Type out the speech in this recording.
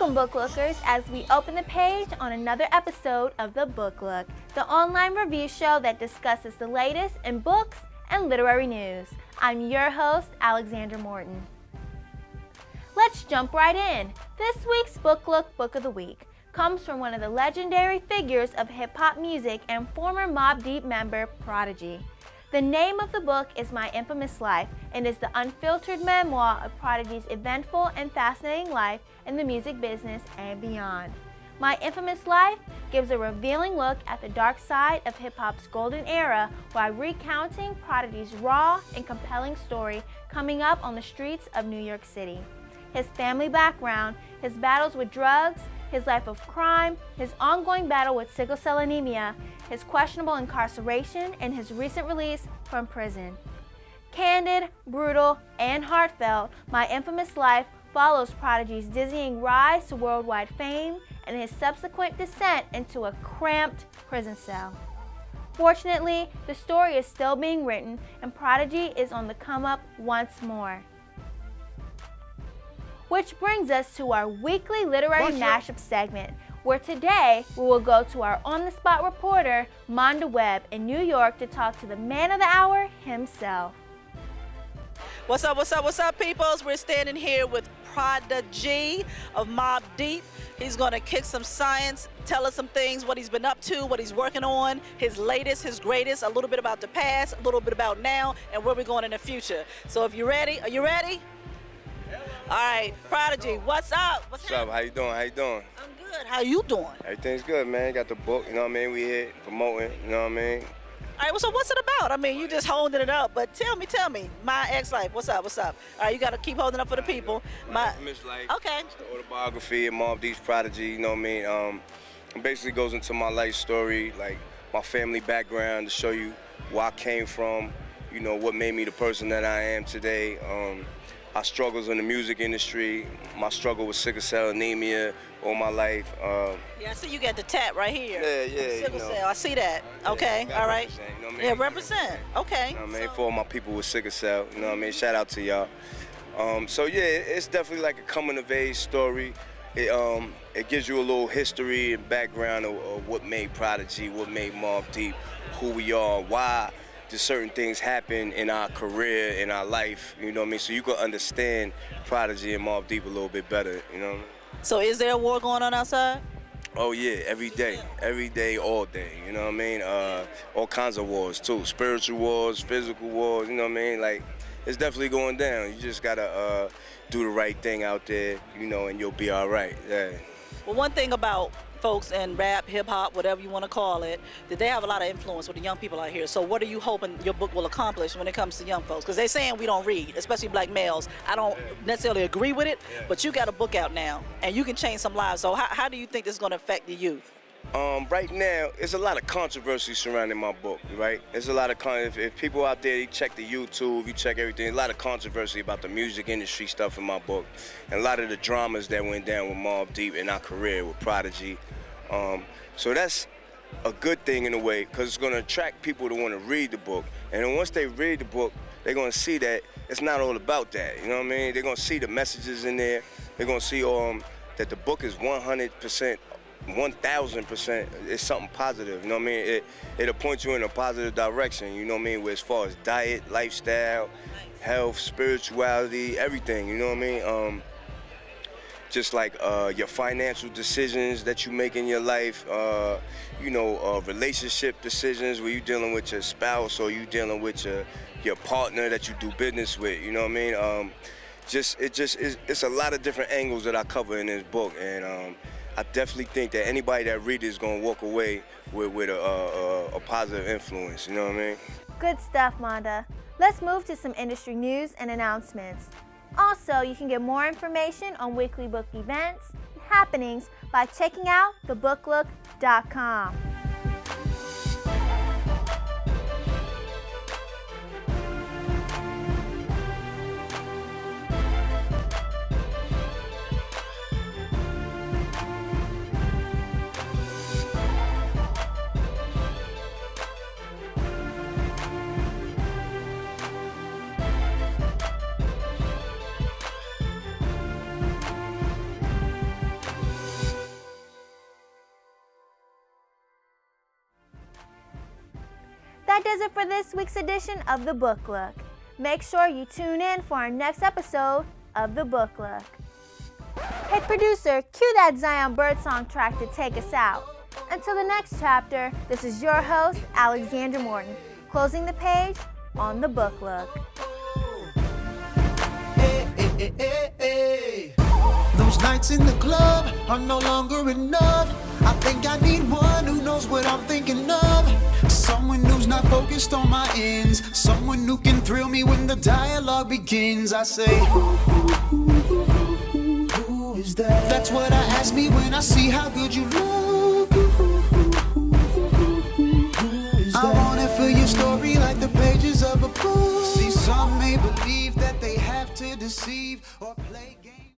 Welcome, Book Lookers, as we open the page on another episode of The Book Look, the online review show that discusses the latest in books and literary news. I'm your host, Alexandra Morton. Let's jump right in. This week's Book Look Book of the Week comes from one of the legendary figures of hip-hop music and former MOBB Deep member, Prodigy. The name of the book is My Infamous Life and is the unfiltered memoir of Prodigy's eventful and fascinating life in the music business and beyond. My Infamous Life gives a revealing look at the dark side of hip-hop's golden era while recounting Prodigy's raw and compelling story coming up on the streets of New York City. His family background, his battles with drugs, his life of crime, his ongoing battle with sickle cell anemia, his questionable incarceration, and his recent release from prison. Candid, brutal, and heartfelt, My Infamous Life follows Prodigy's dizzying rise to worldwide fame and his subsequent descent into a cramped prison cell. Fortunately, the story is still being written, and Prodigy is on the come-up once more. Which brings us to our weekly literary mashup segment, where today we will go to our on-the-spot reporter, Monda Webb, in New York to talk to the man of the hour himself. What's up, peoples? We're standing here with Prodigy of MOBB Deep. He's going to kick some science, tell us some things, what he's been up to, what he's working on, his latest, his greatest, a little bit about the past, a little bit about now, and where we're going in the future. So if you're ready, are you ready? All right, Prodigy, what's up? What's up? How you doing? I'm good. How you doing? Everything's good, man. Got the book, you know what I mean? We here promoting, you know what I mean? All right, well, so what's it about? I mean, you just holding it up, but tell me, My Ex-Life, what's up? All right, you got to keep holding up for the people. My Infamous Life. Okay. It's the autobiography of MOBB Deep's Prodigy, you know what I mean? It basically goes into my life story, like my family background, to show you where I came from, you know, what made me the person that I am today. Our struggles in the music industry, my struggle with sickle cell anemia all my life. Yeah, I see you got the tat right here. Yeah. Sickle cell, I see that. Okay, all right. You know what I mean? Yeah, represent. Okay. You know what I mean? For all my people with sickle cell, you know what I mean? Shout out to y'all. So yeah, it's definitely like a coming of age story. It gives you a little history and background of what made Prodigy, what made MOBB Deep, who we are, why just certain things happen in our career, in our life, you know what I mean? So you can understand Prodigy and MOBB Deep a little bit better, you know what I mean? So is there a war going on outside? Oh yeah, every day, all day, you know what I mean? All kinds of wars too, spiritual wars, physical wars, you know what I mean? Like, it's definitely going down. You just gotta do the right thing out there, you know, and you'll be all right, yeah. Well, one thing about folks in rap, hip-hop, whatever you want to call it, that they have a lot of influence with the young people out here. So what are you hoping your book will accomplish when it comes to young folks? Because they're saying we don't read, especially black males. I don't necessarily agree with it, but you got a book out now, and you can change some lives. So how do you think this is going to affect the youth? Right now, there's a lot of controversy surrounding my book, right? There's a lot of if people out there, you check the YouTube, you check everything, a lot of controversy about the music industry stuff in my book, and a lot of the dramas that went down with MOBB Deep in our career with Prodigy. So that's a good thing in a way, because it's going to attract people to want to read the book. And then once they read the book, they're going to see that it's not all about that, you know what I mean? They're going to see the messages in there. They're going to see that the book is 100%, 1,000% it's something positive, you know what I mean? It'll point you in a positive direction, you know what I mean? Where as far as diet, lifestyle, health, spirituality, everything, you know what I mean? Just like your financial decisions that you make in your life, you know, relationship decisions where you're dealing with your spouse or you dealing with your partner that you do business with, you know what I mean? It's a lot of different angles that I cover in this book, and I definitely think that anybody that reads it is going to walk away with a positive influence, you know what I mean? Good stuff, Monda. Let's move to some industry news and announcements. Also, you can get more information on weekly book events and happenings by checking out thebooklook.com. that does it for this week's edition of The Book Look. Make sure you tune in for our next episode of The Book Look. Hey producer, cue that Zion Birdsong track to take us out. Until the next chapter, this is your host, Alexandra Morton, closing the page on The Book Look. Those nights in the club are no longer enough. I think I need one who knows what I'm thinking of. Someone who's not focused on my ends. Someone who can thrill me when the dialogue begins. I say, who is that? That's what I ask me when I see how good you look. I wanna fill your story like the pages of a book. See, some may believe that they have to deceive or play games.